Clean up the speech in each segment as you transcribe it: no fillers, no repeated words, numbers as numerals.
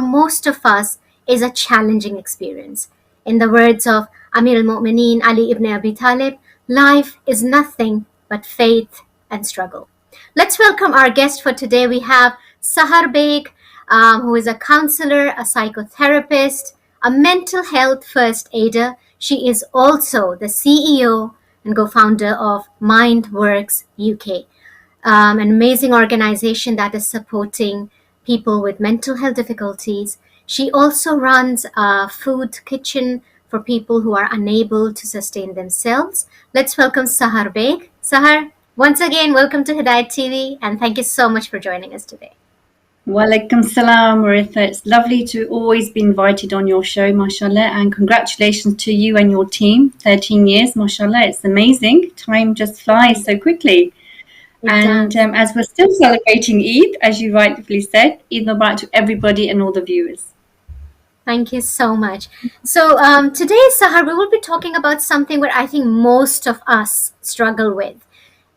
most of us is a challenging experience. In the words of Amir al-Mu'mineen Ali ibn Abi Talib, life is nothing but faith and struggle. Let's welcome our guest for today. We have Sahar Beg, who is a counselor, a psychotherapist, a mental health first aider. She is also the CEO and co-founder of MindWorks UK, an amazing organization that is supporting people with mental health difficulties. She also runs a food kitchen for people who are unable to sustain themselves. Let's welcome Sahar Beg. Sahar, once again, welcome to Hidayat TV, and thank you so much for joining us today. Walaikum salam, Waritha. It's lovely to always be invited on your show, mashallah, and congratulations to you and your team. 13 years, mashallah. It's amazing. Time just flies so quickly. And as we're still celebrating Eid, as you rightfully said, Eid Mubarak to everybody and all the viewers. Thank you so much. So today, Sahar, we will be talking about something where I think most of us struggle with.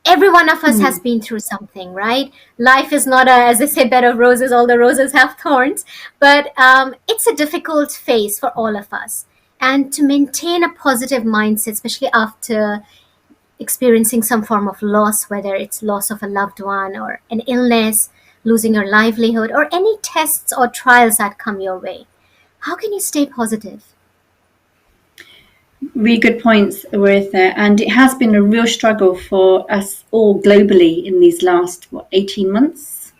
Every one of us has been through something, right? Life is not as they say, bed of roses. All the roses have thorns. But it's a difficult phase for all of us. And to maintain a positive mindset, especially after experiencing some form of loss, whether it's loss of a loved one or an illness, losing your livelihood, or any tests or trials that come your way, how can you stay positive? Really good points, Waritha. And it has been a real struggle for us all globally in these last 18 months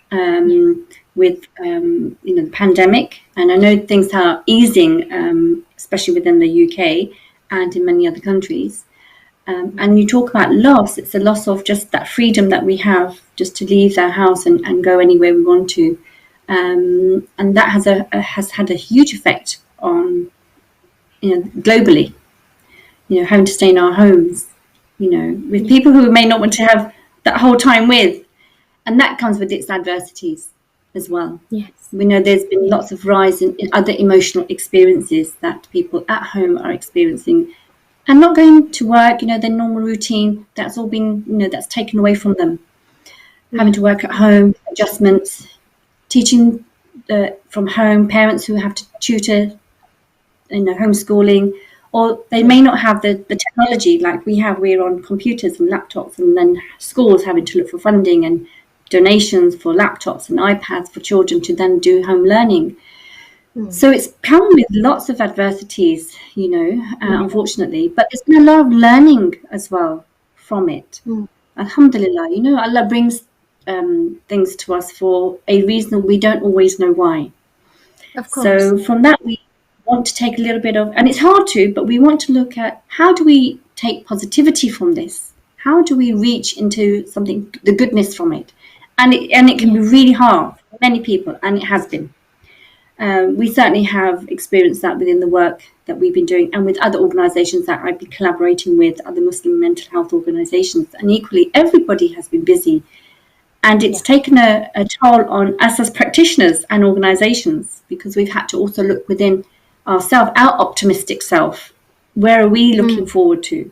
with the pandemic. And I know things are easing, especially within the UK and in many other countries. And you talk about loss. It's a loss of just that freedom that we have just to leave our house and go anywhere we want to. And that has had a huge effect on, globally. Having to stay in our homes, with people who we may not want to have that whole time with. And that comes with its adversities as well. Yes. We know there's been lots of rise in other emotional experiences that people at home are experiencing and not going to work, their normal routine, that's all been, that's taken away from them. Having to work at home, adjustments, teaching from home, parents who have to tutor, homeschooling, or they may not have the technology like we have. We're on computers and laptops, and then schools having to look for funding and donations for laptops and iPads for children to then do home learning. So it's come with lots of adversities, unfortunately, but there's been a lot of learning as well from it. Alhamdulillah, Allah brings things to us for a reason we don't always know why. Of course. So from that, we want to take a little bit of, and it's hard to, but we want to look at how do we take positivity from this? How do we reach into something, the goodness from it? And it can be really hard for many people, and it has been. We certainly have experienced that within the work that we've been doing and with other organisations that I've been collaborating with, other Muslim mental health organisations. And equally, everybody has been busy. And it's taken a toll on us as practitioners and organisations, because we've had to also look within ourselves, our optimistic self. Where are we looking forward to?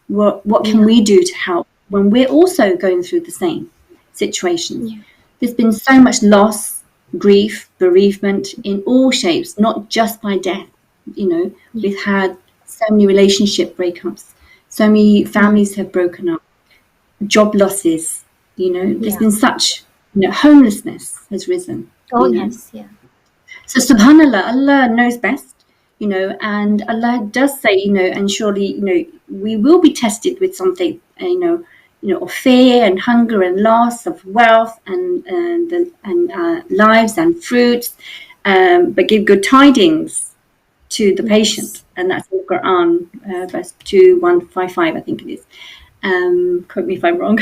What can we do to help when we're also going through the same situations? There's been so much loss, grief, bereavement in all shapes, not just by death. We've had so many relationship breakups, so many families have broken up, job losses, there's been such, homelessness has risen. Yes, yeah. So subhanallah, Allah knows best, and Allah does say, and surely, we will be tested with something, of fear and hunger and loss of wealth and lives and fruits, but give good tidings to the patient. And that's in the Quran, verse 2155, I think it is. Quote me if I'm wrong.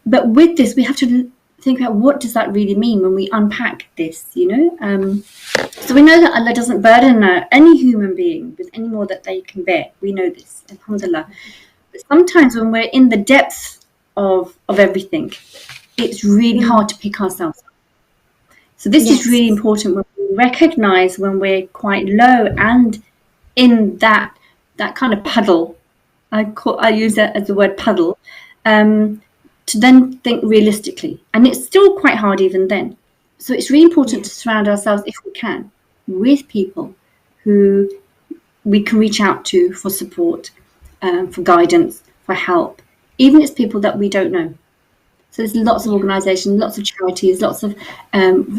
But with this, we have to think about what does that really mean when we unpack this, So we know that Allah doesn't burden any human being with any more that they can bear. We know this, alhamdulillah. But sometimes when we're in the depths of everything, it's really hard to pick ourselves up. So this is really important when we recognize when we're quite low and in that kind of puddle. I use that as the word puddle, to then think realistically. And it's still quite hard even then. So it's really important to surround ourselves, if we can, with people who we can reach out to for support, for guidance, for help, even if it's people that we don't know. So there's lots of organisations, lots of charities, lots of,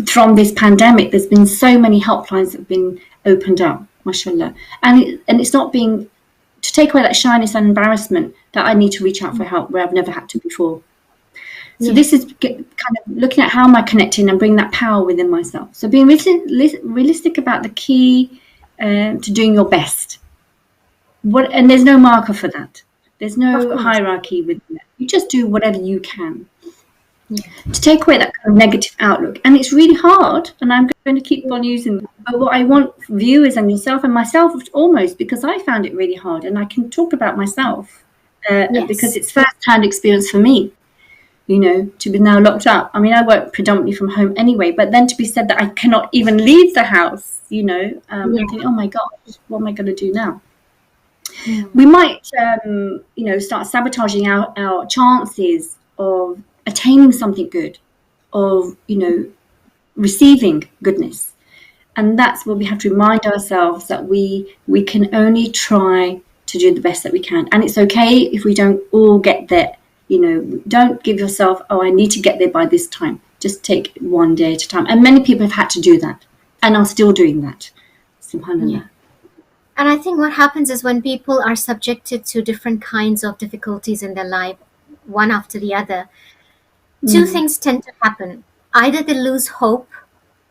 from this pandemic, there's been so many helplines that have been opened up, mashallah. And it's not being, to take away that shyness and embarrassment that I need to reach out for help where I've never had to before. So this is kind of looking at how am I connecting and bring that power within myself. So being realistic about the key to doing your best. And there's no marker for that. There's no hierarchy with that. You just do whatever you can to take away that kind of negative outlook. And it's really hard, and I'm going to keep on using that. But what I want viewers and yourself and myself almost, because I found it really hard, and I can talk about myself because it's first-hand experience for me. You know, to be now locked up. I mean, I work predominantly from home anyway, but then to be said that I cannot even leave the house, you know, I think, oh my gosh, what am I going to do now? We might, you know, start sabotaging our chances of attaining something good, of, you know, receiving goodness. And that's where we have to remind ourselves that we can only try to do the best that we can. And it's okay if we don't all get there. You know, don't give yourself, oh, I need to get there by this time. Just take one day at a time. And many people have had to do that and are still doing that. SubhanAllah. And I think what happens is when people are subjected to different kinds of difficulties in their life, one after the other, two things tend to happen. Either they lose hope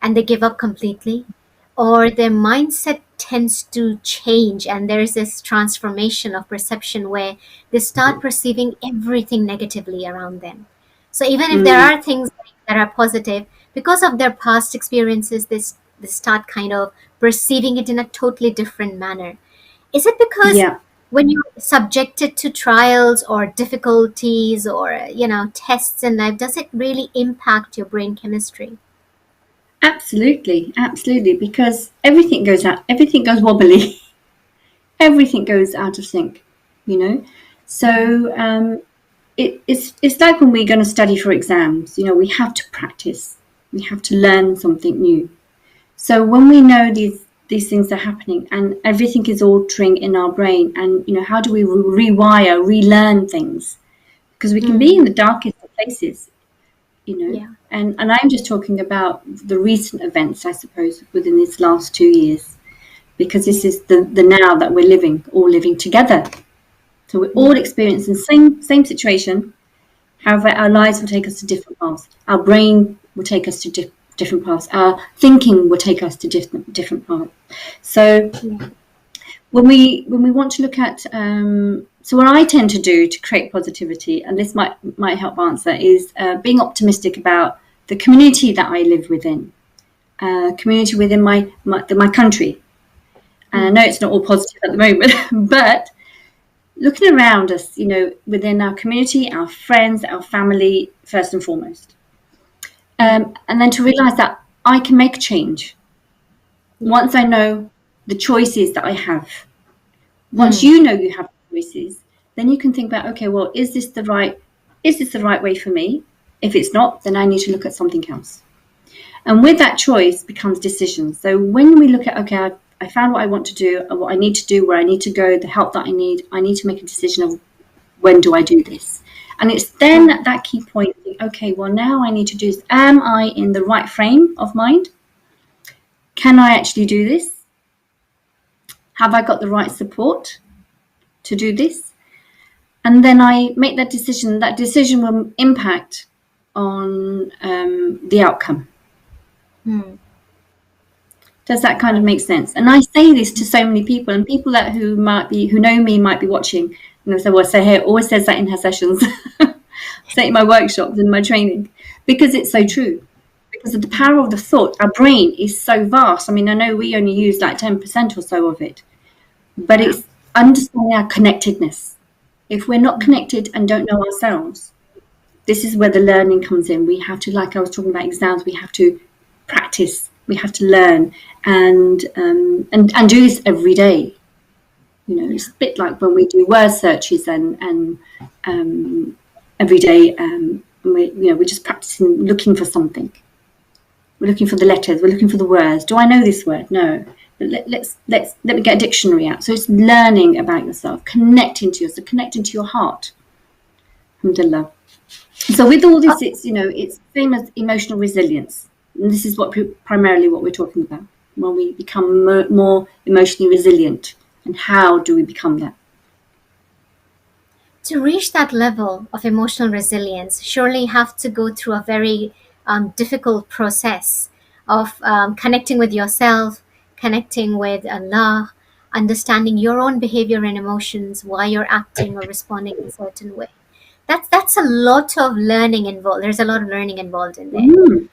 and they give up completely, or their mindset tends to change and there's this transformation of perception where they start perceiving everything negatively around them. So even if there are things that are positive, because of their past experiences, they start kind of perceiving it in a totally different manner. Is it because when you're subjected to trials or difficulties or, you know, tests in life, does it really impact your brain chemistry? Absolutely, because everything goes wobbly, everything goes out of sync, you know. So it's like when we're going to study for exams, you know, we have to practice, we have to learn something new. So when we know these things are happening and everything is altering in our brain, and, you know, how do we relearn things? Because we can be in the darkest of places, you know. And I'm just talking about the recent events, I suppose, within these last 2 years, because this is the now that we're all living together. So we're all experiencing the same situation. However, our lives will take us to different paths. Our brain will take us to different paths. Our thinking will take us to different paths. So when we want to look at so what I tend to do to create positivity, and this might help answer, is being optimistic about the community that I live within, community within my country. And I know it's not all positive at the moment, but looking around us, you know, within our community, our friends, our family, first and foremost. And then to realise that I can make a change once I know the choices that I have. Once you know you have choices, then you can think about, okay, well, is this the right way for me? If it's not, then I need to look at something else. And with that choice becomes decisions. So when we look at, okay, I found what I want to do, what I need to do, where I need to go, the help that I need to make a decision of when do I do this. And it's then at that key point, okay, well, now I need to do this. Am I in the right frame of mind? Can I actually do this? Have I got the right support to do this? And then I make that decision. That decision will impact on the outcome. Does that kind of make sense? And I say this to so many people, and people who know me might be watching. And they say, well, Sahir always says that in her sessions, say in my workshops, in my training, because it's so true. Because of the power of the thought, our brain is so vast. I mean, I know we only use like 10% or so of it, but it's understanding our connectedness. If we're not connected and don't know ourselves, this is where the learning comes in. We have to, like I was talking about exams, we have to practice, we have to learn and do this every day. You know, it's a bit like when we do word searches and every day, we're just practicing looking for something. We're looking for the letters. We're looking for the words. Do I know this word? No. But let me get a dictionary out. So it's learning about yourself, connecting to yourself, connecting to your heart. Alhamdulillah. So with all this, it's it's same as emotional resilience. And this is primarily what we're talking about when we become more emotionally resilient. And how do we become that? To reach that level of emotional resilience, surely you have to go through a very difficult process of connecting with yourself, connecting with Allah, understanding your own behavior and emotions, why you're acting or responding in a certain way. That's a lot of learning involved. There's a lot of learning involved in there. Mm.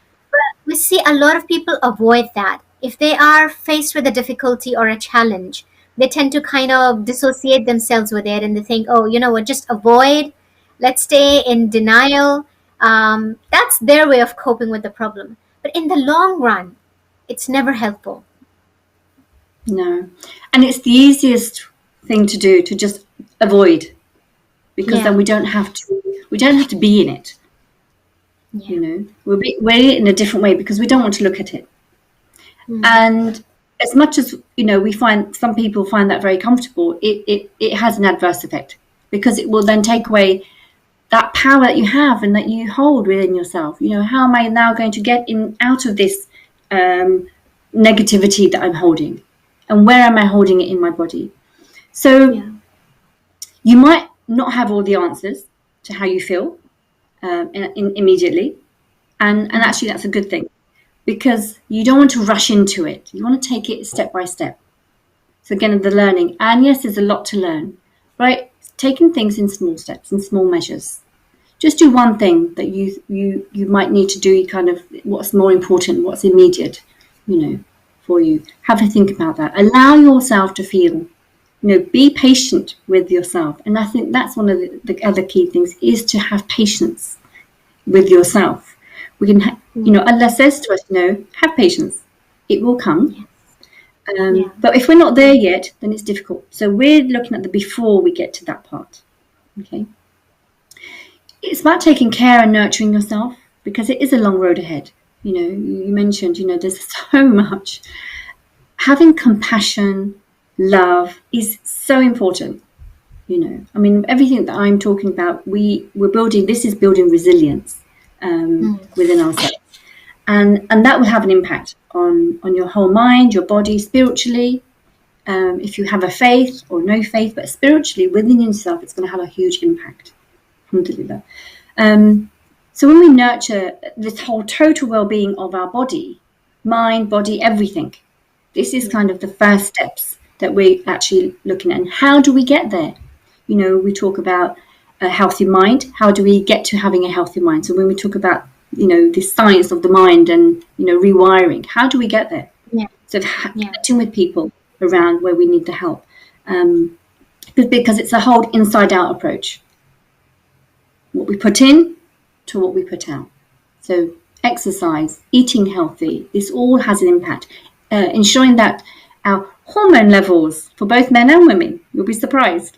We see a lot of people avoid that. If they are faced with a difficulty or a challenge, they tend to kind of dissociate themselves with it and they think, oh, you know what, just avoid, let's stay in denial. That's their way of coping with the problem. But in the long run, it's never helpful. No. And it's the easiest thing to do, to just avoid, because then we don't have to be in it. Yeah. We're in a different way because we don't want to look at it. And as much as we find some people find that very comfortable, it has an adverse effect, because it will then take away that power that you have and that you hold within yourself. How am I now going to get out of this negativity that I'm holding, and where am I holding it in my body? So you might not have all the answers to how you feel immediately, and actually that's a good thing, because you don't want to rush into it. You want to take it step by step. So again, the learning, and yes, there's a lot to learn, right? Taking things in small steps, in small measures. Just do one thing that you might need to do, kind of what's more important, what's immediate, for you. Have a think about that. Allow yourself to feel, be patient with yourself. And I think that's one of the other key things, is to have patience with yourself. We can, Allah says to us, have patience. It will come. But if we're not there yet, then it's difficult. So we're looking at the before we get to that part. Okay. It's about taking care and nurturing yourself, because it is a long road ahead. You mentioned, there's so much. Having compassion, love is so important. Everything that I'm talking about, we're building. This is building resilience within ourselves, and that will have an impact on your whole mind, your body, spiritually. If you have a faith or no faith, but spiritually within yourself, it's going to have a huge impact. Alhamdulillah. So when we nurture this whole total well-being of our body, mind, body, everything, this is kind of the first steps that we're actually looking at. And how do we get there? We talk about a healthy mind. How do we get to having a healthy mind? So when we talk about, the science of the mind and, rewiring, how do we get there? So connecting with people around where we need the help. Because it's a whole inside-out approach. What we put in to what we put out. So exercise, eating healthy, this all has an impact. Ensuring that our hormone levels for both men and women, you'll be surprised,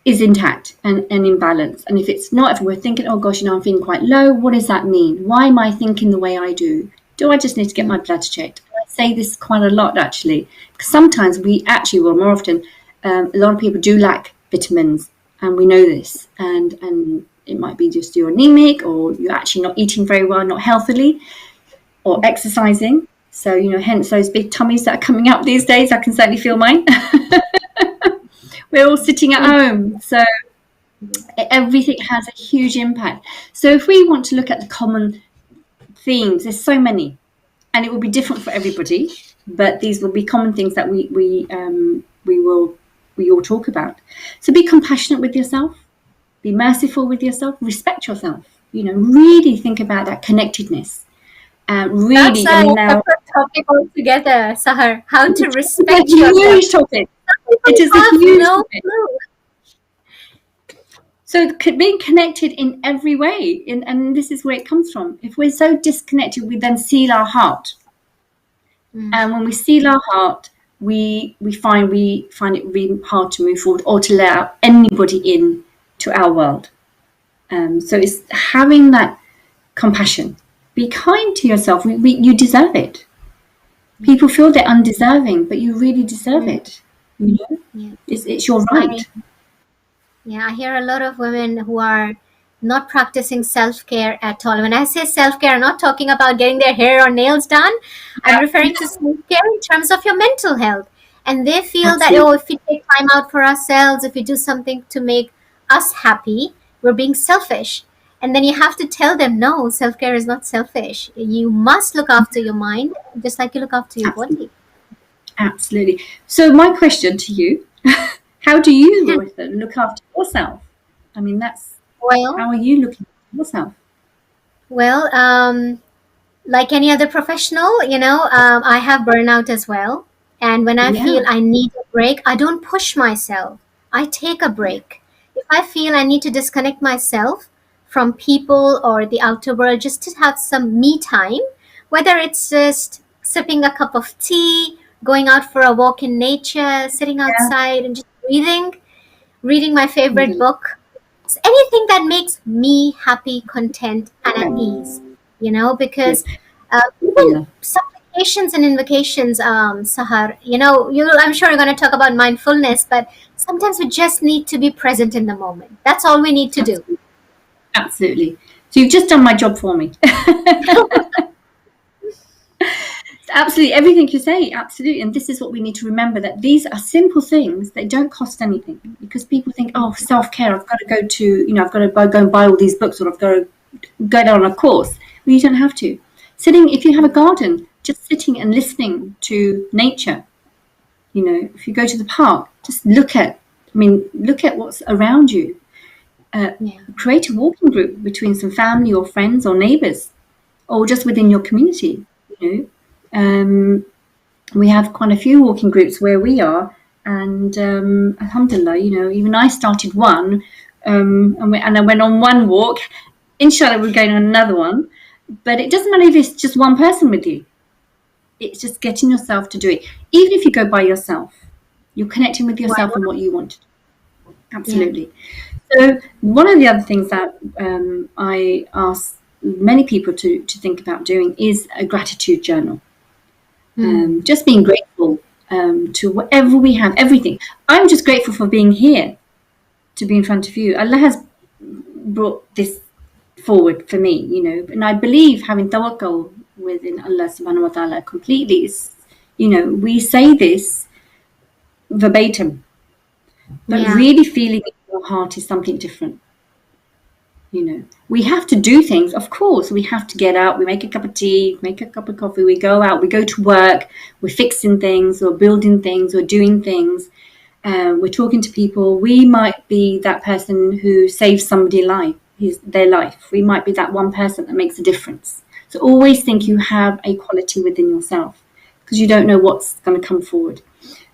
is intact and in balance. And if it's not, if we're thinking, oh gosh, I'm feeling quite low, what does that mean? Why am I thinking the way I do? Do I just need to get my blood checked? I say this quite a lot, actually, because sometimes more often, a lot of people do lack vitamins, and we know this, and it might be just you're anemic, or you're actually not eating very well, not healthily, or exercising. So, hence those big tummies that are coming up these days. I can certainly feel mine. We're all sitting at home. So everything has a huge impact. So if we want to look at the common themes, there's so many, and it will be different for everybody, but these will be common things that we all talk about. So be compassionate with yourself, be merciful with yourself, respect yourself, really think about that connectedness. Really, That's a separate topic altogether, Sahar. How to respect it's a yourself. huge topic. It is a huge topic. So being connected in every way, and this is where it comes from. If we're so disconnected, we then seal our heart. And when we seal our heart, we find it really hard to move forward or to allow anybody in to our world. So it's having that compassion, Be kind to yourself. You deserve it. People feel they're undeserving, but you really deserve it. You know, Yeah. it's your I right. Yeah, I hear a lot of women who are not practicing self-care at all. When I say self-care, I'm not talking about getting their hair or nails done. I'm referring to self-care in terms of your mental health. And they feel that, oh, Absolutely, if we take time out for ourselves, if we do something to make us happy, we're being selfish. And then you have to tell them, no, self-care is not selfish. You must look after your mind just like you look after your absolutely, body. absolutely. So my question to you: how do you, Waritha, look after yourself? I mean, that's Well, how are you looking after yourself? well, like any other professional, I have burnout as well. And when I feel Yeah, I need a break, I don't push myself. I take a yeah, break. If I feel I need to disconnect myself from people or the outer world just to have some me time, whether it's just sipping a cup of tea, going out for a walk in nature, sitting yeah. outside and just breathing, reading my favorite Alhamdulillah. book, it's anything that makes me happy, content, and at ease, Good. because even Alhamdulillah. supplications and invocations, Sahar, I'm sure you're going to talk about mindfulness, but sometimes we just need to be present in the moment. That's all we need to do. Absolutely. Absolutely. So you've just done my job for me. Absolutely, everything you say, absolutely. And this is what we need to remember, that these are simple things that don't cost anything, because people think, oh, self-care, I've got to go to, I've got to go and buy all these books, or I've got to go down on a course. Well, you don't have to. Sitting, if you have a garden, just sitting and listening to nature. If you go to the park, just look at what's around you. Yeah. Create a walking group between some family or friends or neighbors, or just within your community. We have quite a few walking groups where we are, and alhamdulillah, even I started one, and I went on one walk. Inshallah, we're going on another one, but it doesn't matter if it's just one person with you. It's just getting yourself to do it. Even if you go by yourself, you're connecting with Why yourself and not? what you want. Yeah. Absolutely. So one of the other things that I ask many people to think about doing is a gratitude journal. Hmm. Just being grateful to whatever we have, everything. I'm just grateful for being here, to be in front of you. Allah has brought this forward for me, and I believe having tawakkul within Allah subhanahu wa ta'ala completely is, we say this verbatim, but Yeah. really feeling it in your heart is something different. We have to do things. Of course, we have to get out. We make a cup of tea, make a cup of coffee. We go out. We go to work. We're fixing things, or building things, or doing things. We're talking to people. We might be that person who saves their life. We might be that one person that makes a difference. So always think you have a quality within yourself, because you don't know what's going to come forward.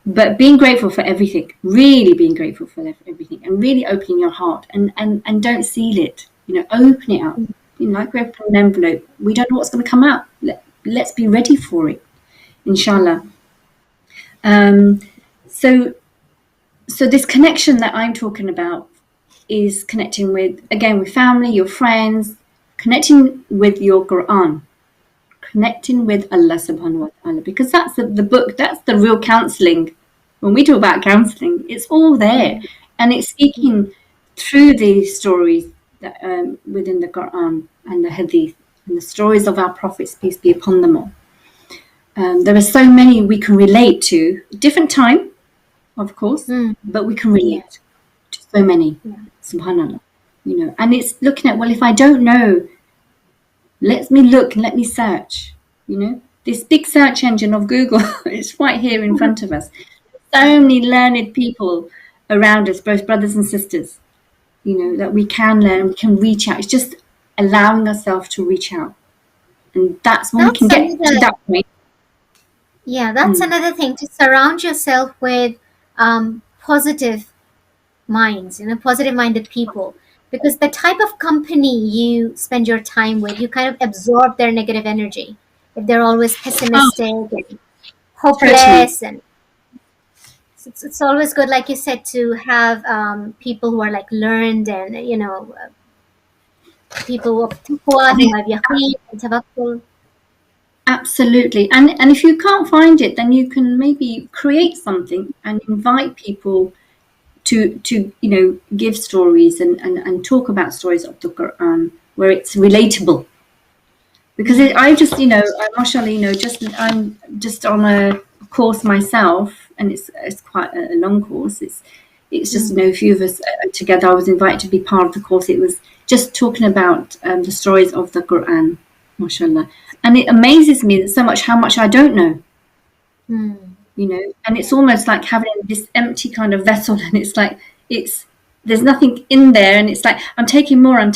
But being grateful for everything, really being grateful for everything, and really opening your heart, and don't seal it. Open it up. Like we open an envelope, we don't know what's going to come out. Let's be ready for it, inshallah. Um, so so this connection that I'm talking about is connecting with family, your friends, connecting with your Quran, connecting with Allah subhanahu wa ta'ala, because that's the book, that's the real counseling. When we talk about counseling, it's all there, and it's speaking through the stories that within the Quran and the Hadith, and the stories of our prophets, peace be upon them all. There are so many we can relate to, different time, of course, Hmm. but we can Yeah. relate to so many. Yeah. Subhanallah. And it's looking at, well, if I don't know, let me look and let me search. This big search engine of Google is right here in front of us. So many learned people around us, both brothers and sisters, that we can learn, we can reach out. It's just allowing ourselves to reach out. And that's when we can That's get to another that point. Yeah, that's Mm. another thing, to surround yourself with positive minds, positive minded people. Because the type of company you spend your time with, you kind of absorb their negative energy. If they're always Oh, pessimistic and totally. hopeless, and it's always good, like you said, to have people who are like learned and people of taqwa, I who think have yaqeen and tawakkul. absolutely. And if you can't find it, then you can maybe create something and invite people to give stories and talk about stories of the Quran where it's relatable. Because I just mashallah, I'm just on a course myself, and it's quite a long course. It's just a few of us together. I was invited to be part of the course. It was just talking about the stories of the Quran, mashallah, and it amazes me so much how much I don't know. And it's almost like having this empty kind of vessel, and it's like there's nothing in there, and it's like I'm taking more, and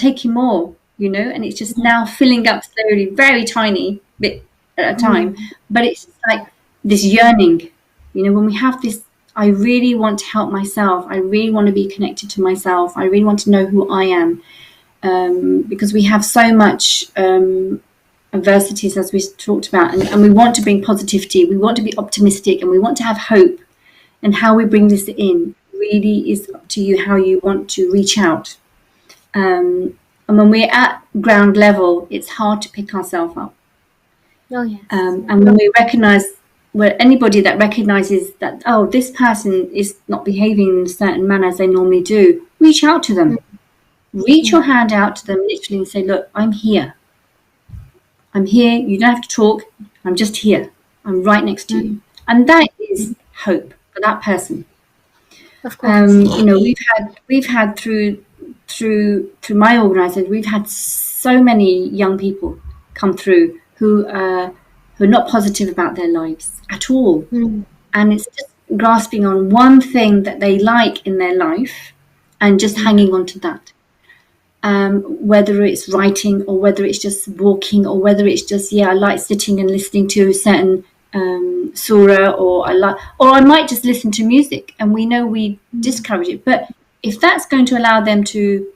it's just now filling up slowly, very tiny bit at a time. But it's just like this yearning, when we have this, I really want to help myself, I really want to be connected to myself, I really want to know who I am, because we have so much adversities, as we talked about, and we want to bring positivity, we want to be optimistic, and we want to have hope. And how we bring this in really is up to you, how you want to reach out. And when we're at ground level, it's hard to pick ourselves up. Oh, yes. And when we recognize, anybody that recognizes that, oh, this person is not behaving in a certain manner as they normally do, reach out to them. Reach your hand out to them literally and say, look, I'm here. I'm here. You don't have to talk. I'm just here. I'm right next to you. And that is hope for that person. Of course. We've had through my organisation, we've had so many young people come through who are not positive about their lives at all, and it's just grasping on one thing that they like in their life and just hanging on to that. Whether it's writing, or whether it's just walking, or whether it's just I like sitting and listening to a certain surah, or I might just listen to music, and we know we discourage it. But if that's going to allow them to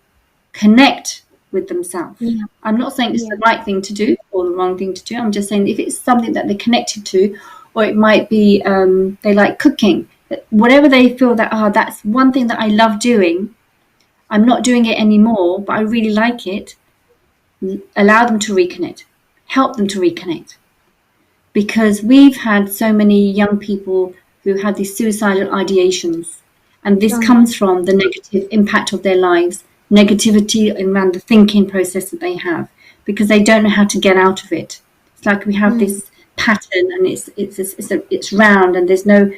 connect with themselves, I'm not saying it's the right thing to do or the wrong thing to do. I'm just saying if it's something that they're connected to, or it might be they like cooking, whatever they feel that that's one thing that I love doing. I'm not doing it anymore, but I really like it. Allow them to reconnect. Help them to reconnect. Because we've had so many young people who had these suicidal ideations. And this comes from the negative impact of their lives, negativity around the thinking process that they have, because they don't know how to get out of it. It's like we have this pattern, and it's round, and there's no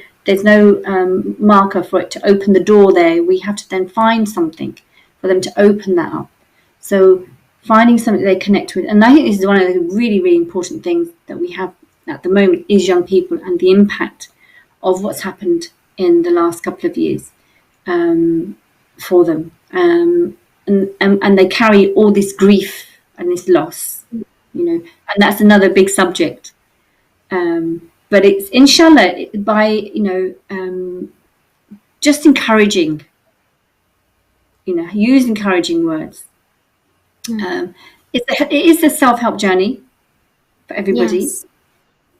marker for it to open the door there. We have to then find something for them to open that up. So finding something they connect with. And I think this is one of the really, really important things that we have at the moment is young people and the impact of what's happened in the last couple of years for them. And they carry all this grief and this loss, and that's another big subject. But it's inshallah by just encouraging, use encouraging words. It is a self-help journey for everybody. Yes.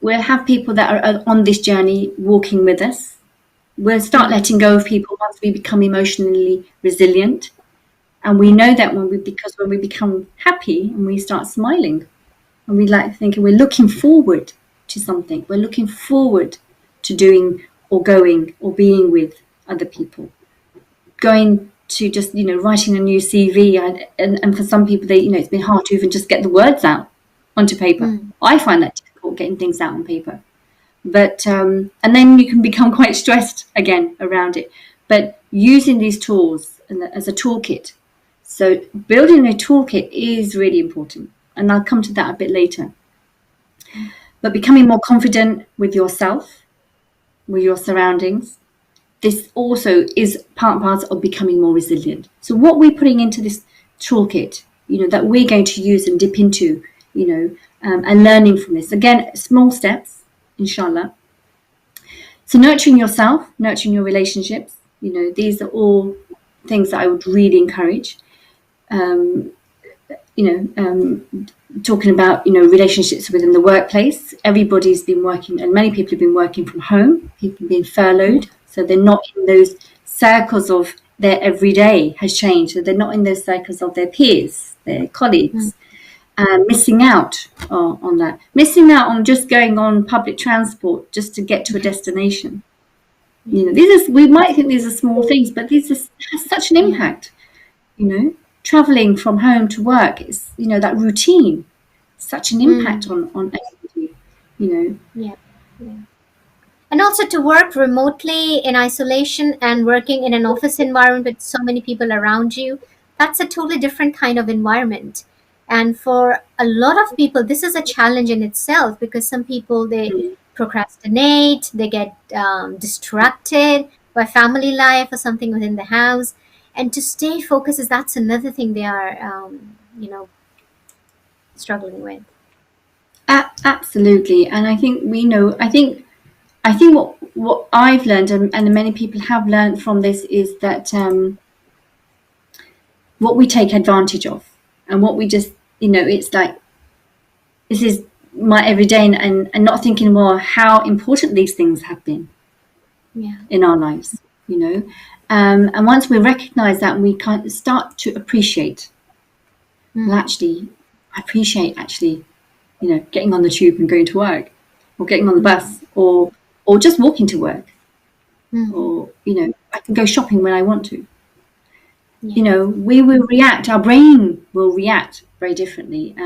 We'll have people that are on this journey walking with us. We'll start letting go of people once we become emotionally resilient, and we know that when we become happy and we start smiling, and we like thinking we're looking forward to something. We're looking forward to doing or going or being with other people. Going to just, writing a new CV. And for some people, it's been hard to even just get the words out onto paper. I find that difficult, getting things out on paper. But, and then you can become quite stressed again around it. But using these tools as a toolkit. So building a toolkit is really important. And I'll come to that a bit later. But becoming more confident with yourself, with your surroundings, this also is part of becoming more resilient. So what we're putting into this toolkit, that we're going to use and dip into, and learning from this. Again, small steps, inshallah. So nurturing yourself, nurturing your relationships, these are all things that I would really encourage. Talking about, relationships within the workplace. Everybody's been working, and many people have been working from home. People have been furloughed, so they're not in those circles of their everyday has changed. So they're not in those circles of their peers. their colleagues, missing out on that, missing out on just going on public transport just to get to a destination. You know, we might think these are small things, but these has such an impact. You know, traveling from home to work is, you know, that routine, such an impact on everybody. You know, Yeah. And also to work remotely in isolation and working in an office environment with so many people around you, that's a totally different kind of environment. And for a lot of people, this is a challenge in itself, because some people, they procrastinate, they get distracted by family life or something within the house. And to stay focused, that's another thing they are, struggling with. absolutely. And I think we know. I think what I've learned, and many people have learned from this, is that what we take advantage of, and what we just, you know, it's like, this is my everyday, and not thinking, well, how important these things have been in our lives, you know. And once we recognize that, and we kind of start to appreciate, well, actually, I appreciate actually, you know, getting on the tube and going to work, or getting on the bus, or just walking to work, or, you know, I can go shopping when I want to. You know, we will react, our brain will react very differently,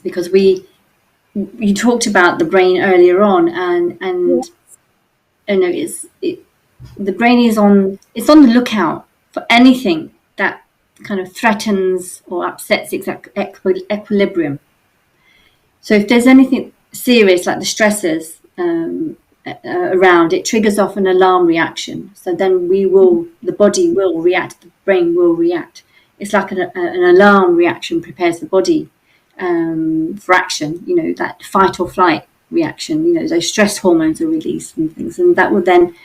because you talked about the brain earlier on, and you know, the brain is it's on the lookout for anything that kind of threatens or upsets its equilibrium. So if there's anything serious, like the stressors around, it triggers off an alarm reaction. So then the body will react, the brain will react. It's like an alarm reaction prepares the body for action, you know, that fight or flight reaction, you know, those stress hormones are released and things. And that will then,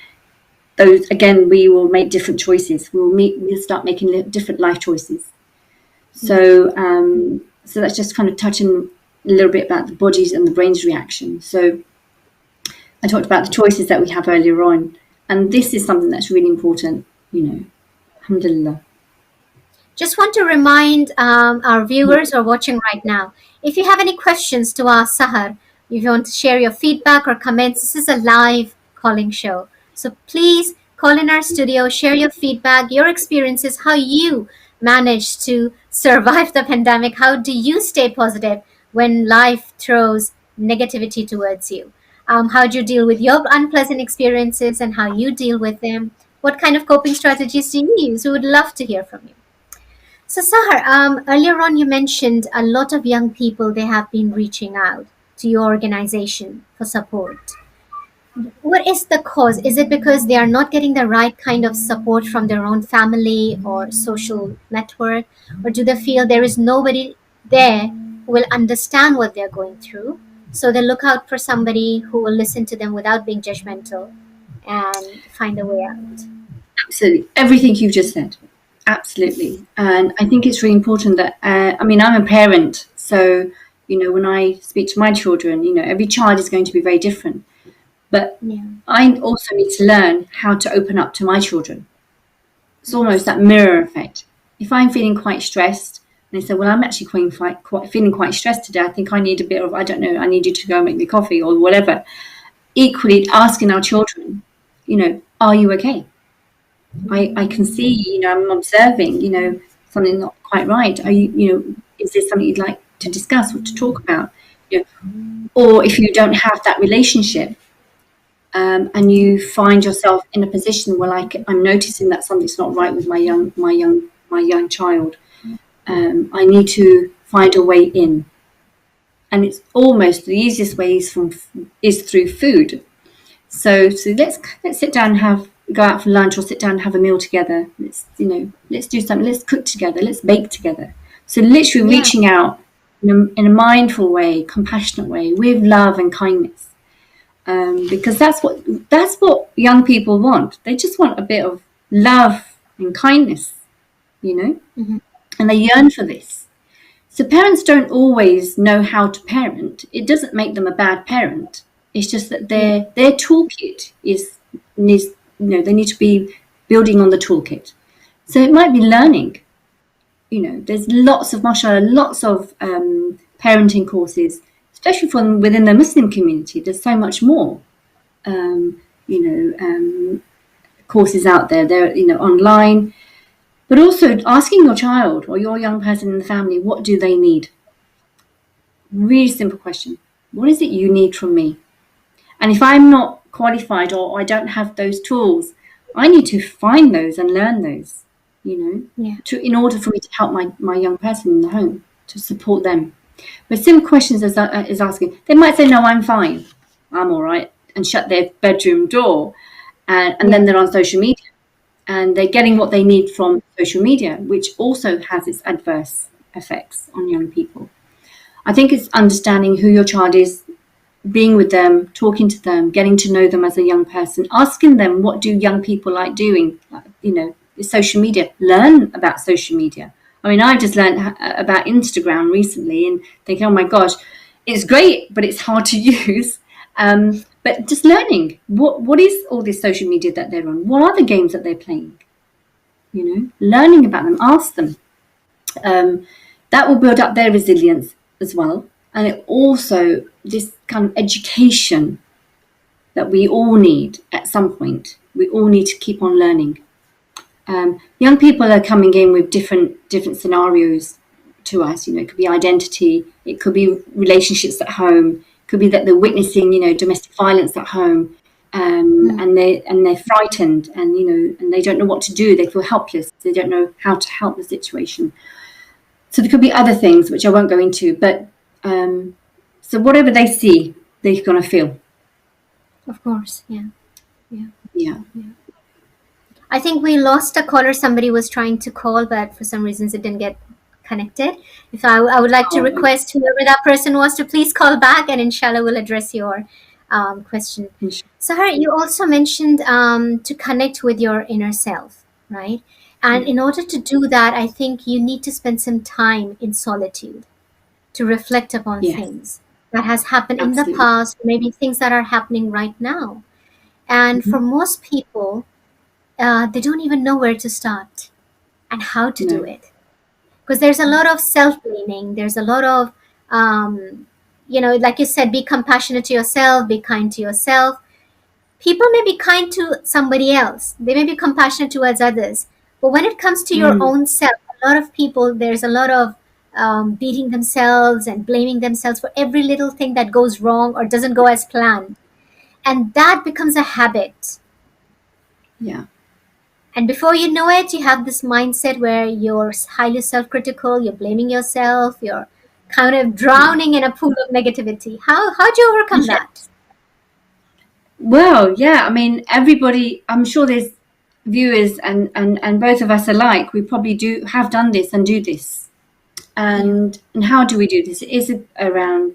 we will make different choices. We'll start making different life choices. So, so that's just kind of touching a little bit about the body's and the brain's reaction. So I talked about the choices that we have earlier on, and this is something that's really important, you know. Alhamdulillah. Just want to remind our viewers who are watching right now, if you have any questions to ask Sahar, if you want to share your feedback or comments, this is a live calling show. So please call in our studio, share your feedback, your experiences, how you managed to survive the pandemic. How do you stay positive when life throws negativity towards you? How do you deal with your unpleasant experiences and how you deal with them? What kind of coping strategies do you use? We would love to hear from you. So Sahar, earlier on you mentioned a lot of young people, they have been reaching out to your organization for support. What is the cause? Is it because they are not getting the right kind of support from their own family or social network? Or do they feel there is nobody there who will understand what they're going through? So they look out for somebody who will listen to them without being judgmental and find a way out. Absolutely. Everything you've just said. Absolutely. And I think it's really important that, I'm a parent. So, you know, when I speak to my children, you know, every child is going to be very different. But I also need to learn how to open up to my children. It's almost that mirror effect. If I'm feeling quite stressed, and they say, well, I'm actually feeling quite stressed today. I think I need a bit of, I don't know, I need you to go and make me coffee or whatever. Equally, asking our children, you know, are you okay? I can see, you know, I'm observing, you know, something not quite right. Are you know, is there something you'd like to discuss or to talk about? You know, or if you don't have that relationship, and you find yourself in a position where, like, I'm noticing that something's not right with my young child, I need to find a way in, and it's almost the easiest way is through food. So let's sit down and go out for lunch, or sit down and have a meal together. Let's do something. Let's cook together. Let's bake together. So literally reaching out in a mindful way, compassionate way, with love and kindness. Because that's what young people want. They just want a bit of love and kindness, you know, and they yearn for this. So parents don't always know how to parent. It doesn't make them a bad parent. It's just that their toolkit needs, you know, they need to be building on the toolkit. So it might be learning there's lots of, mashallah, lots of parenting courses, especially from within the Muslim community. There's so much more, courses out there. They're, online. But also asking your child or your young person in the family, what do they need? Really simple question. What is it you need from me? And if I'm not qualified or I don't have those tools, I need to find those and learn those, in order for me to help my young person in the home, to support them. But simple questions is asking. They might say, no, I'm fine. I'm all right. And shut their bedroom door. And then they're on social media. And they're getting what they need from social media, which also has its adverse effects on young people. I think it's understanding who your child is, being with them, talking to them, getting to know them as a young person, asking them, what do young people like doing? Social media. Learn about social media. I mean, I've just learned about Instagram recently and thinking, oh my gosh, it's great, but it's hard to use. But just learning, what is all this social media that they're on? What are the games that they're playing? Learning about them, ask them. That will build up their resilience as well. And it also, this kind of education that we all need at some point. We all need to keep on learning. Young people are coming in with different scenarios to us. It could be identity, it could be relationships at home, it could be that they're witnessing, domestic violence at home, and they're frightened, and they don't know what to do. They feel helpless. They don't know how to help the situation. So there could be other things which I won't go into, but so whatever they see, they're gonna feel. Of course, yeah. Yeah. I think we lost a caller. Somebody was trying to call, but for some reasons it didn't get connected. If I would like to request whoever that person was to please call back, and inshallah we'll address your question. Sahar, you also mentioned to connect with your inner self, right? And in order to do that, I think you need to spend some time in solitude to reflect upon things that has happened in the past, maybe things that are happening right now. And for most people, they don't even know where to start and how to do it. Because there's a lot of self-blaming. There's a lot of, like you said, be compassionate to yourself, be kind to yourself. People may be kind to somebody else. They may be compassionate towards others. But when it comes to your own self, a lot of people, there's a lot of beating themselves and blaming themselves for every little thing that goes wrong or doesn't go as planned. And that becomes a habit. Yeah. And before you know it, you have this mindset where you're highly self-critical, you're blaming yourself, you're kind of drowning in a pool of negativity. How'd you overcome that? Well, yeah, I mean, everybody, I'm sure there's viewers and both of us alike, we probably have done this and do this. And how do we do this? It is around,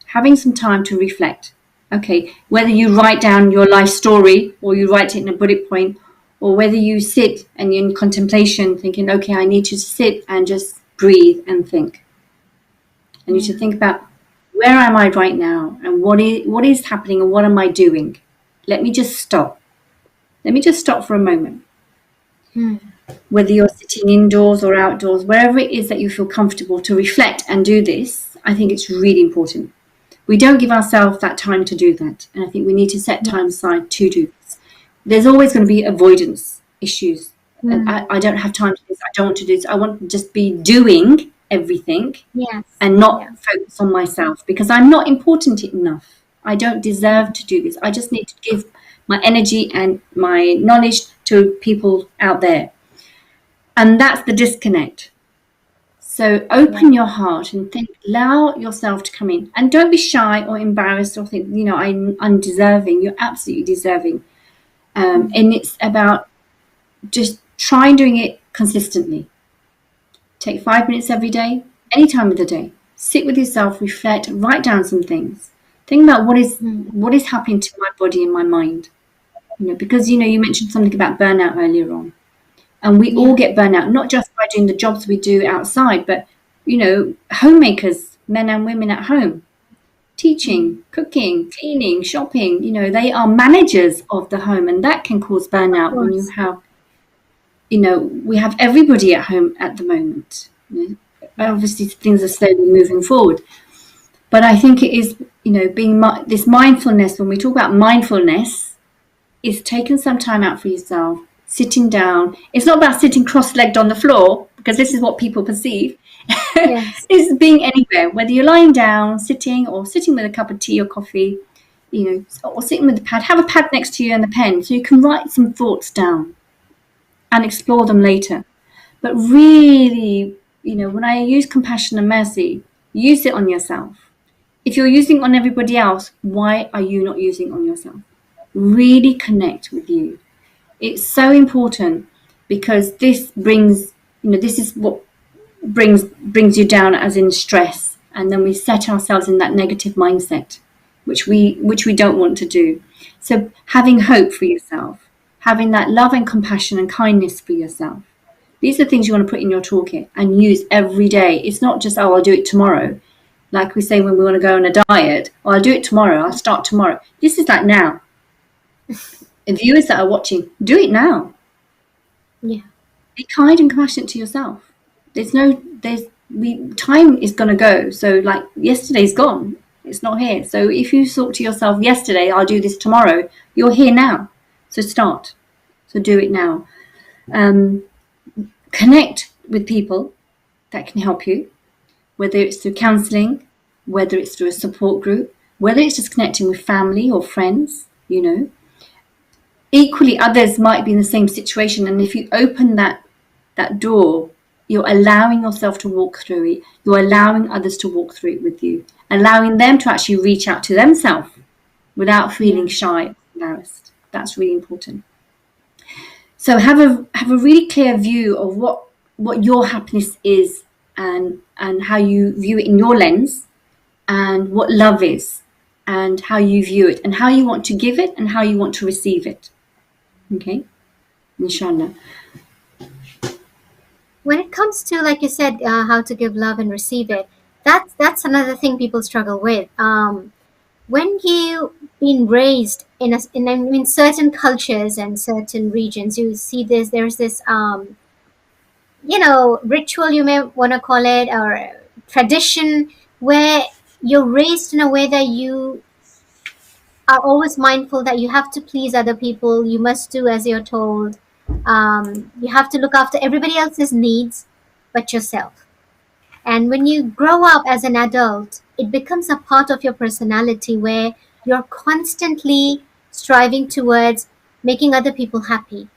having some time to reflect. Okay, whether you write down your life story or you write it in a bullet point, or whether you sit and you're in contemplation thinking, okay, I need to sit and just breathe and think. I need to think about, where am I right now, and what is happening, and what am I doing? Let me just stop. Let me just stop for a moment. Whether you're sitting indoors or outdoors, wherever it is that you feel comfortable to reflect and do this, I think it's really important. We don't give ourselves that time to do that. And I think we need to set time aside to do this. There's always going to be avoidance issues. And I don't have time to do this. I don't want to do this. I want to just be doing everything and not focus on myself, because I'm not important enough. I don't deserve to do this. I just need to give my energy and my knowledge to people out there. And that's the disconnect. So open your heart and think, allow yourself to come in, and don't be shy or embarrassed or think, I'm undeserving. You're absolutely deserving. And it's about just try doing it consistently. Take 5 minutes every day, any time of the day. Sit with yourself, reflect, write down some things. Think about what is happening to my body and my mind. Because you mentioned something about burnout earlier on. And we all get burnout, not just by doing the jobs we do outside, but, homemakers, men and women at home, teaching, cooking, cleaning, shopping, they are managers of the home, and that can cause burnout when you have we have everybody at home at the moment. Obviously, things are slowly moving forward. But I think it is, being this mindfulness, when we talk about mindfulness, is taking some time out for yourself, sitting down. It's not about sitting cross-legged on the floor, because this is what people perceive. Yes. It's being anywhere, whether you're lying down, sitting, or sitting with a cup of tea or coffee, or sitting with the pad. Have a pad next to you and a pen so you can write some thoughts down and explore them later. But really, when I use compassion and mercy, use it on yourself. If you're using it on everybody else, why are you not using it on yourself? Really connect with you. It's so important, because this brings, this is what brings you down, as in stress, and then we set ourselves in that negative mindset, which we don't want to do. So having hope for yourself, having that love and compassion and kindness for yourself, these are things you want to put in your toolkit and use every day. It's not just, I'll do it tomorrow. Like we say when we want to go on a diet, I'll do it tomorrow, I'll start tomorrow. This is like now. The viewers that are watching, do it now. Yeah. Be kind and compassionate to yourself. Time is going to go. So like yesterday's gone. It's not here. So if you thought to yourself, yesterday, I'll do this tomorrow, you're here now. So start. So do it now. Connect with people that can help you, whether it's through counselling, whether it's through a support group, whether it's just connecting with family or friends, Equally, others might be in the same situation. And if you open that door, you're allowing yourself to walk through it. You're allowing others to walk through it with you, allowing them to actually reach out to themselves without feeling shy or embarrassed. That's really important. So have a really clear view of what your happiness is, and how you view it in your lens, and what love is, and how you view it, and how you want to give it, and how you want to receive it. Okay, inshallah. When it comes to, like you said, how to give love and receive it, that's another thing people struggle with. When you've been raised in certain cultures and certain regions, you see there's this ritual, you may want to call it, or tradition, where you're raised in a way that you are always mindful that you have to please other people, you must do as you're told, you have to look after everybody else's needs but yourself. And when you grow up as an adult, it becomes a part of your personality where you're constantly striving towards making other people happy.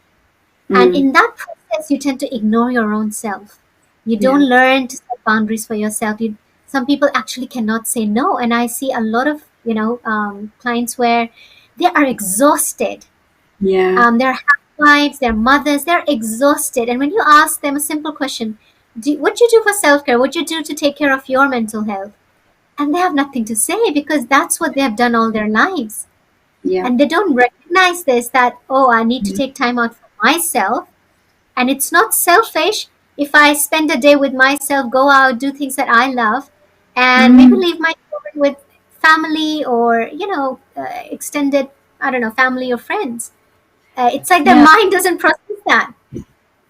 And in that process, you tend to ignore your own self. You don't learn to set boundaries for yourself. Some people actually cannot say no. And I see a lot of, clients where they are exhausted. They're housewives, they're mothers, they're exhausted. And when you ask them a simple question, what do you do for self-care? What do you do to take care of your mental health? And they have nothing to say, because that's what they have done all their lives. And they don't recognize this, that, oh, I need to take time out for myself. And it's not selfish if I spend a day with myself, go out, do things that I love, and maybe leave my children with family, or, extended, I don't know, family or friends. It's like their mind doesn't process that.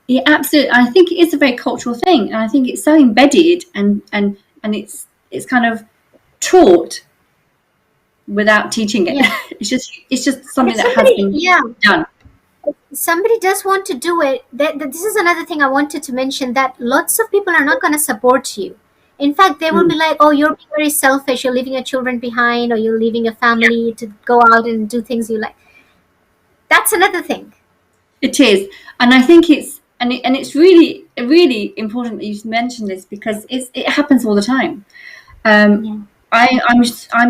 Yeah, absolutely. I think it is a very cultural thing, and I think it's so embedded, and it's kind of taught without teaching it. It's just something that has been done. Somebody does want to do it. This is another thing I wanted to mention, that lots of people are not going to support you. In fact, they will be like, oh, you're being very selfish, you're leaving your children behind, or you're leaving your family to go out and do things you like. That's another thing. It is. And I think it's really, really important that you mentioned this, because it happens all the time. I'm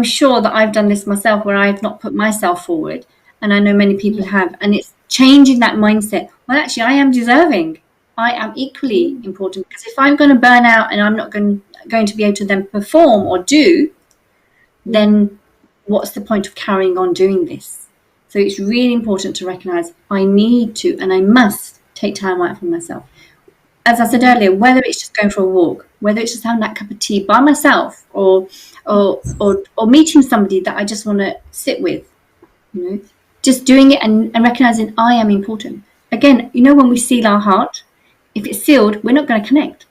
sure that I've done this myself, where I've not put myself forward, and I know many people have, and it's changing that mindset. Well, actually, I am deserving. I am equally important, because if I'm going to burn out and I'm not going to be able to then perform or do, then what's the point of carrying on doing this? So it's really important to recognize I need to, and I must take time out for myself. As I said earlier, whether it's just going for a walk, whether it's just having that cup of tea by myself, or meeting somebody that I just want to sit with, just doing it and recognizing I am important. Again, when we seal our heart, if it's sealed, we're not going to connect.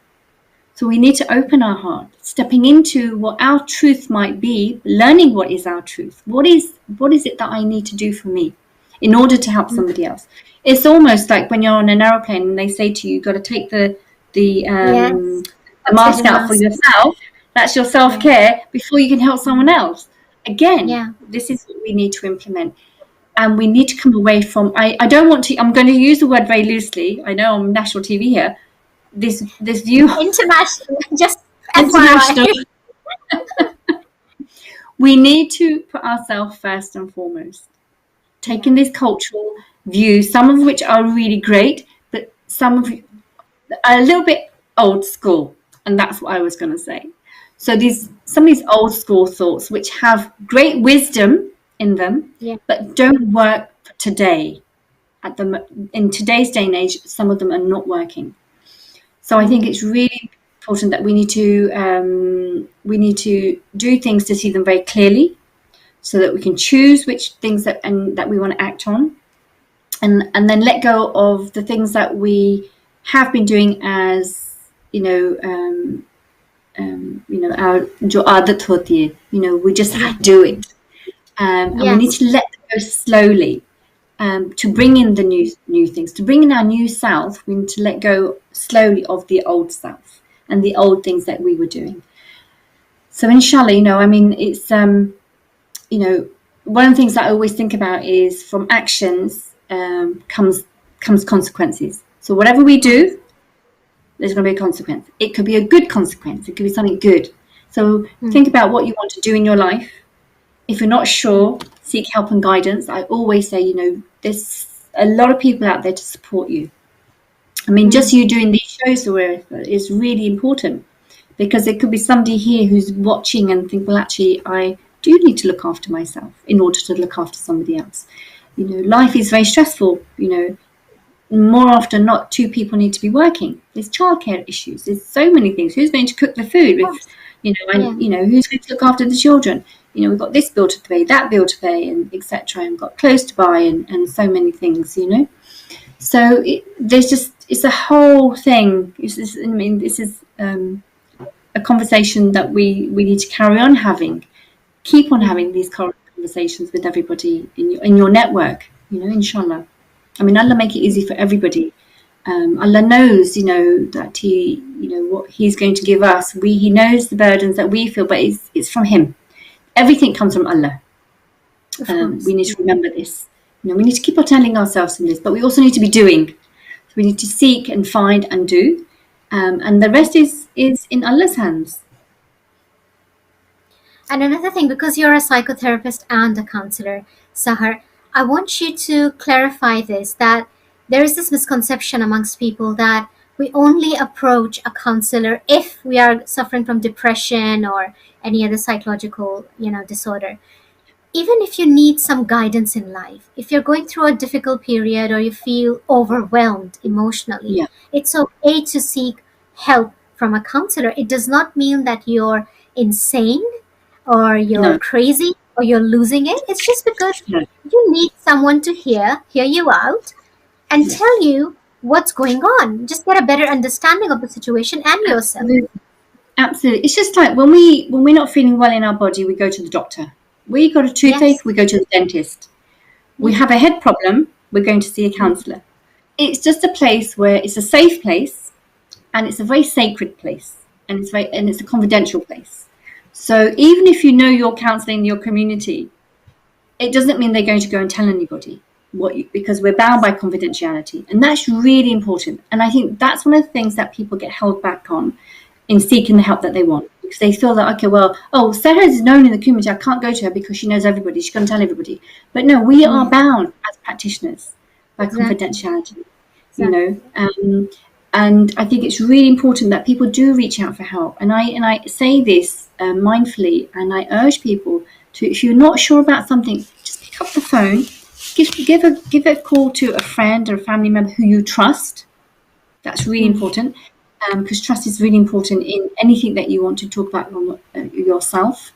So we need to open our heart, stepping into what our truth might be, learning what is our truth. What is it that I need to do for me in order to help somebody else? It's almost like when you're on an aeroplane and they say to you, you've got to take the mask Oxygen out for mask. yourself. That's your self-care before you can help someone else. Again, this is what we need to implement. And we need to come away from, I don't want to, I'm going to use the word very loosely. I know I'm national TV here. This view International, just international. FYI. We need to put ourselves first and foremost. Taking this cultural view, some of which are really great, but some of are a little bit old school, and that's what I was going to say. So some of these old school thoughts, which have great wisdom in them, but don't work for today. In today's day and age, some of them are not working. So I think it's really important that we need to do things to see them very clearly, so that we can choose which things that we want to act on, and then let go of the things that we have been doing as our jo aadat hoti hai, we just do it, and we need to let them go slowly. To bring in the new things, to bring in our new self, we need to let go slowly of the old self and the old things that we were doing. So inshallah, it's one of the things that I always think about is from actions comes consequences. So whatever we do, there's going to be a consequence. It could be a good consequence. It could be something good. So think about what you want to do in your life. If you're not sure, seek help and guidance. I always say, there's a lot of people out there to support you. I mean, just you doing these shows is really important, because there could be somebody here who's watching and think, well, actually, I do need to look after myself in order to look after somebody else. Life is very stressful. More often not, two people need to be working. There's childcare issues. There's so many things. Who's going to cook the food? Who's going to look after the children? We've got this bill to pay, that bill to pay, and etc. And we've got clothes to buy, and so many things. So it's a whole thing. This is a conversation that we need to carry on having. Keep on having these conversations with everybody in your network. Inshallah. I mean, Allah make it easy for everybody. Allah knows, that He, what He's going to give us. He knows the burdens that we feel, but it's from Him. Everything comes from Allah. We need to remember this. We need to keep on telling ourselves in this, but we also need to be doing. So we need to seek and find and do, and the rest is in Allah's hands. And another thing, because you're a psychotherapist and a counselor, Sahar, I want you to clarify this, that there is this misconception amongst people that we only approach a counselor if we are suffering from depression or any other psychological, disorder. Even if you need some guidance in life, if you're going through a difficult period or you feel overwhelmed emotionally, it's okay to seek help from a counselor. It does not mean that you're insane or you're crazy or you're losing it. It's just because you need someone to hear you out and tell you what's going on. Just get a better understanding of the situation and yourself. Absolutely. It's just like when we're not feeling well in our body, we go to the doctor. We got a toothache, we go to the dentist. We have a head problem, we're going to see a counsellor. It's just a place where it's a safe place, and it's a very sacred place, and it's a confidential place. So even if you're counselling your community, it doesn't mean they're going to go and tell anybody because we're bound by confidentiality, and that's really important. And I think that's one of the things that people get held back on in seeking the help that they want, because they feel that, okay, well, Sarah is known in the community, I can't go to her because she knows everybody, she's going to tell everybody. But no, we are bound as practitioners by confidentiality, and I think it's really important that people do reach out for help. And I say this mindfully, and I urge people to, if you're not sure about something, just pick up the phone, give a call to a friend or a family member who you trust. That's really important. Because trust is really important in anything that you want to talk about yourself.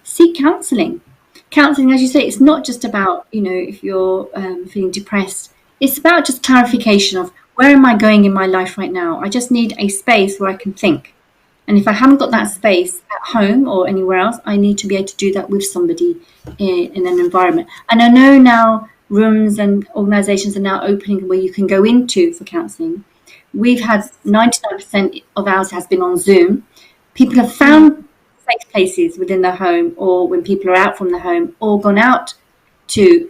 Seek counselling. Counselling, as you say, it's not just about, if you're feeling depressed, It's about just clarification of where am I going in my life right now. I just need a space where I can think. And if I haven't got that space at home or anywhere else, I need to be able to do that with somebody in an environment. And I know now rooms and organisations are now opening where you can go into for counselling. We've had 99% of ours has been on Zoom. People have found safe places within their home, or when people are out from the home, or gone out to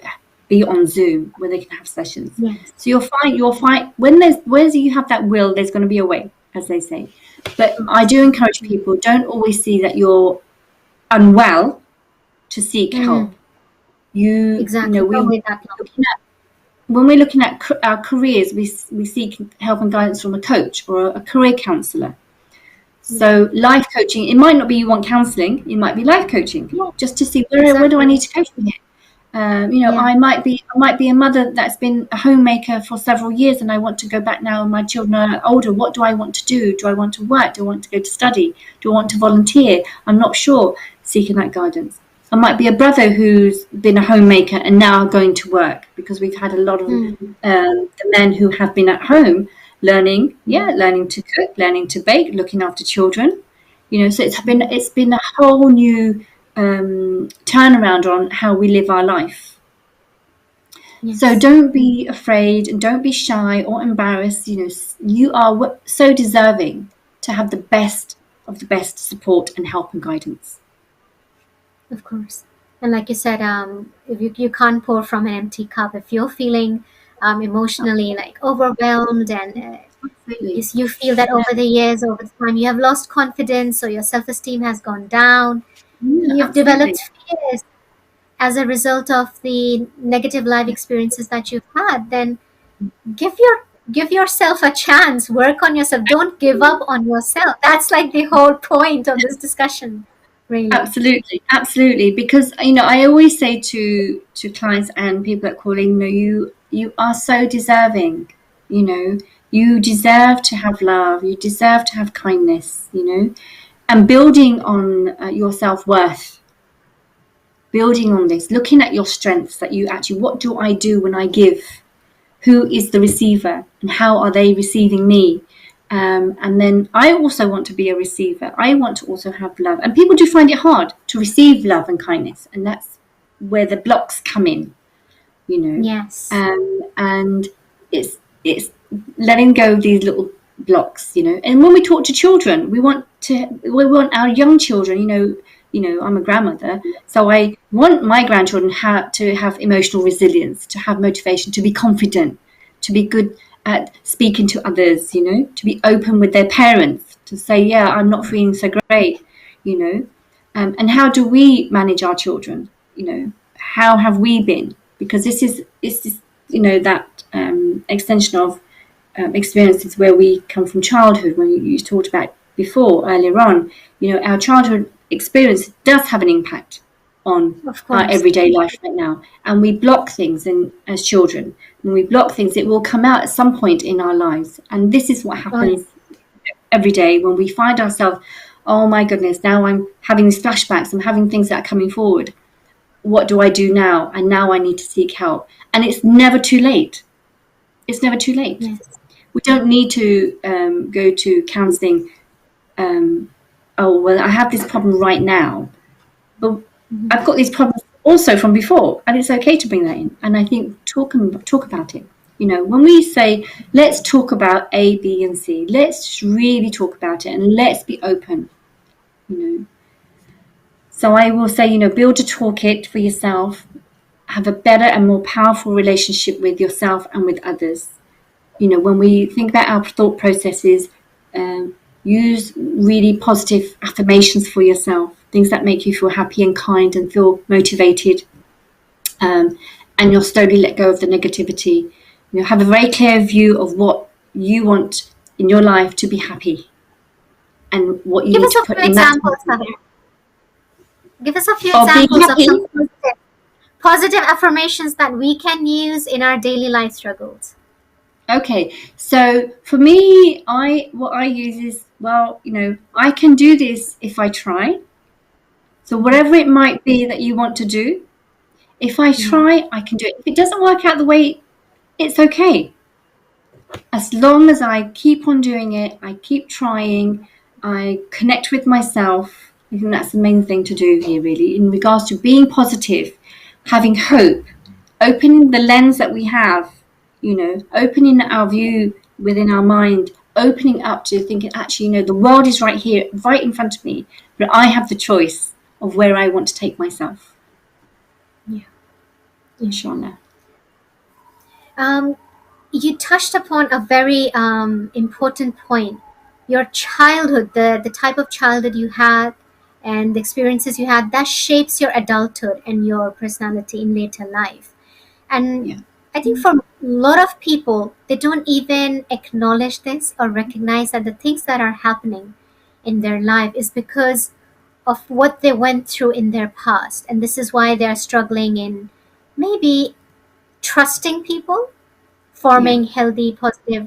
be on Zoom where they can have sessions. Yes. So you'll find when you have that will, there's going to be a way, as they say. But I do encourage people, don't always see that you're unwell to seek help. Exactly. When we're looking at our careers, we seek help and guidance from a coach or a career counsellor. So life coaching, it might not be you want counselling, it might be life coaching, just to see where do I need to go from here. I might be a mother that's been a homemaker for several years, and I want to go back now. And my children are older. What do I want to do? Do I want to work? Do I want to go to study? Do I want to volunteer? I'm not sure. Seeking that guidance. I might be a brother who's been a homemaker and now going to work, because we've had a lot of the men who have been at home learning to cook, learning to bake, looking after children. So it's been a whole new turnaround on how we live our life. Yes. So don't be afraid and don't be shy or embarrassed. You are so deserving to have the best of the best support and help and guidance. Of course. And like you said, if you can't pour from an empty cup. If you're feeling emotionally like overwhelmed, and you feel that over the years, over the time, you have lost confidence, or your self-esteem has gone down, you've developed fears as a result of the negative life experiences that you've had, then give yourself a chance, work on yourself, don't give up on yourself. That's like the whole point of this discussion, really. Absolutely, because I always say to clients and people that call in, you are so deserving. You deserve to have love, you deserve to have kindness, and building on your self-worth, building on this, looking at your strengths, that you actually, what do I do when I give? Who is the receiver, and how are they receiving me? And then I also want to be a receiver. I want to also have love. And people do find it hard to receive love and kindness, and that's where the blocks come in, Yes. And it's letting go of these little blocks, And when we talk to children, we want our young children, I'm a grandmother, so I want my grandchildren to have emotional resilience, to have motivation, to be confident, to be good at speaking to others, to be open with their parents, to say, yeah, I'm not feeling so great, and how do we manage our children? How have we been? Because this is that extension of experiences where we come from childhood. When you talked about before earlier on, our childhood experience does have an impact on our everyday life right now, and we block things. And as children, when we block things, it will come out at some point in our lives. And this is what happens every day when we find ourselves, oh my goodness, now I'm having these flashbacks, I'm having things that are coming forward. What do I do now? And now I need to seek help. And it's never too late. It's never too late. Yes. We don't need to go to counselling. Oh, well, I have this problem right now, but I've got these problems also from before, and it's okay to bring that in. And I think talk about it. When we say, let's talk about A, B, and C, let's really talk about it, and let's be open. So I will say, build a toolkit for yourself, have a better and more powerful relationship with yourself and with others. When we think about our thought processes, use really positive affirmations for yourself, things that make you feel happy and kind and feel motivated. And you'll slowly let go of the negativity. Have a very clear view of what you want in your life to be happy, and what you need to put in that. Give us a few examples of some positive affirmations that we can use in our daily life struggles. Okay, so for me, what I use is, I can do this if I try. So whatever it might be that you want to do, if I try, I can do it. If it doesn't work out the way it's okay. As long as I keep on doing it, I keep trying, I connect with myself. I think that's the main thing to do here, really, in regards to being positive, having hope, opening the lens that we have, opening our view within our mind, opening up to thinking, actually, the world is right here, right in front of me, but I have the choice of where I want to take myself. Yeah. Shauna. You touched upon a very important point. Your childhood, the type of childhood you had, and the experiences you had, that shapes your adulthood and your personality in later life. And Yeah. I think for a lot of people, they don't even acknowledge this or recognize that the things that are happening in their life is because of what they went through in their past. And this is why they're struggling in maybe trusting people, forming healthy, positive,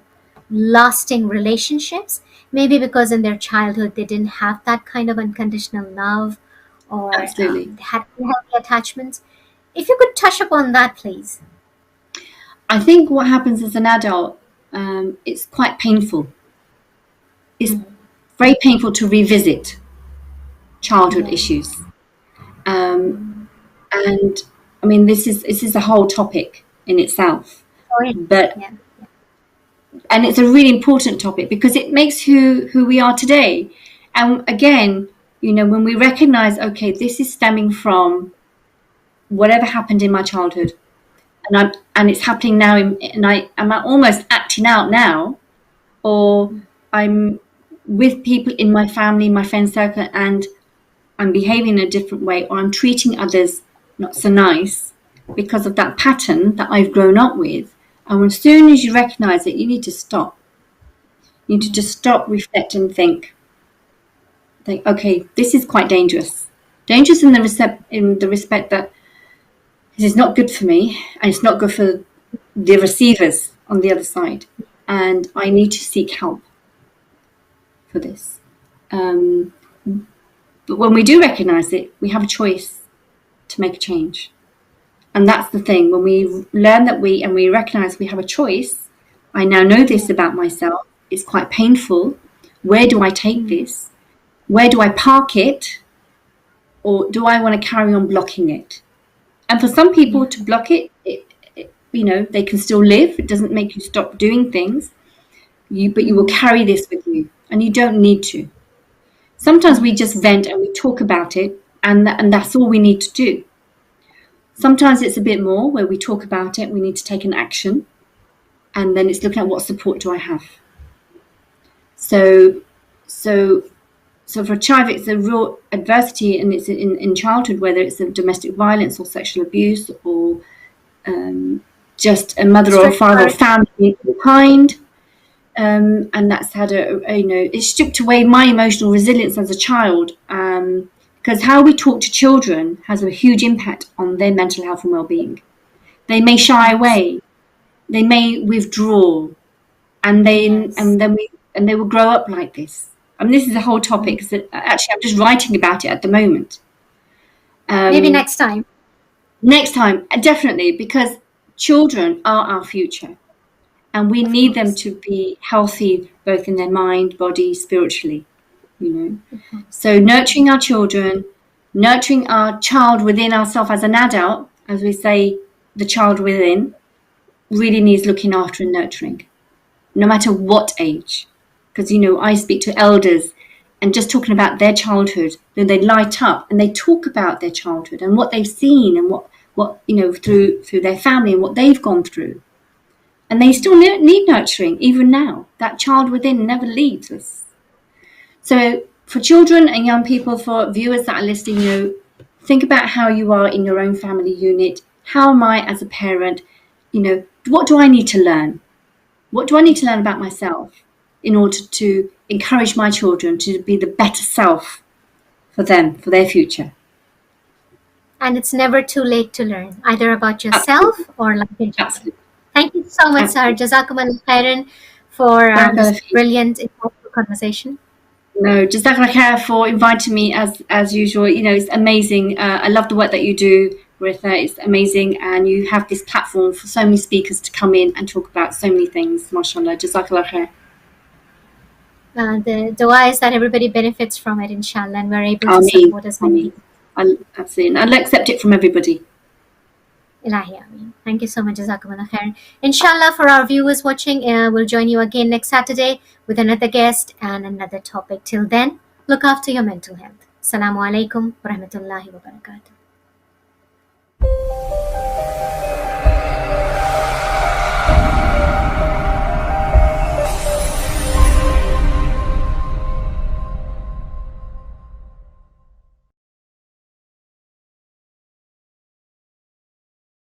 lasting relationships. Maybe because in their childhood they didn't have that kind of unconditional love, or Absolutely. they had unhealthy attachments. If you could touch upon that, please. I think what happens as an adult, it's quite painful. It's very painful to revisit childhood Yeah. issues. And I mean, this is a whole topic in itself. Sorry. But Yeah. and it's a really important topic because it makes who we are today. And again, when we recognize, okay, this is stemming from whatever happened in my childhood, and it's happening now, and I'm almost acting out now, or I'm with people in my family, my friend circle, and I'm behaving in a different way, or I'm treating others not so nice because of that pattern that I've grown up with. And as soon as you recognize it, you need to stop. You need to just stop, reflect, and think, okay, this is quite dangerous. Dangerous in the respect that this is not good for me, and it's not good for the receivers on the other side. And I need to seek help for this. But when we do recognize it, we have a choice to make a change. And that's the thing. When we learn that we recognize we have a choice, I now know this about myself. It's quite painful. Where do I take this? Where do I park it? Or do I want to carry on blocking it? And for some people to block it, they can still live. It doesn't make you stop doing things. But you will carry this with you, and you don't need to. Sometimes we just vent and we talk about it, and that's all we need to do. Sometimes it's a bit more where we talk about it, we need to take an action, and then it's looking at what support do I have. So for a child, it's a real adversity, and it's in childhood, whether it's a domestic violence or sexual abuse, or just a mother or a father or family behind. And that's had it stripped away my emotional resilience as a child, because how we talk to children has a huge impact on their mental health and well-being. They may shy away, they may withdraw, and they will grow up like this. I mean, this is a whole topic that actually I'm just writing about it at the moment. Maybe next time. Next time, definitely, because children are our future. And we need them to be healthy, both in their mind, body, spiritually, So nurturing our children, nurturing our child within ourselves as an adult, as we say, the child within, really needs looking after and nurturing, no matter what age. Because, I speak to elders, and just talking about their childhood, then they light up and they talk about their childhood and what they've seen and what through their family and what they've gone through. And they still need nurturing, even now. That child within never leaves us. So for children and young people, for viewers that are listening, think about how you are in your own family unit. How am I as a parent? What do I need to learn? What do I need to learn about myself in order to encourage my children to be the better self for them, for their future? And it's never too late to learn, either about yourself or life in general. Absolutely. Thank you so much, sir. Jazakumullah khairan for this brilliant, important conversation. No, Jazakallah khair for inviting me as usual. It's amazing. I love the work that you do, Waritha. It's amazing, and you have this platform for so many speakers to come in and talk about so many things. MashaAllah. Jazakallah khair. The dua is that everybody benefits from it, inshallah, and we're able to Ameen. support as many Ameen. Absolutely. And I'll accept it from everybody. Ilahi, ameen. Thank you so much. Jazakumullah khair. Inshallah, for our viewers watching, we'll join you again next Saturday with another guest and another topic. Till then, look after your mental health. Assalamu alaikum wa rahmatullahi wa barakatuh.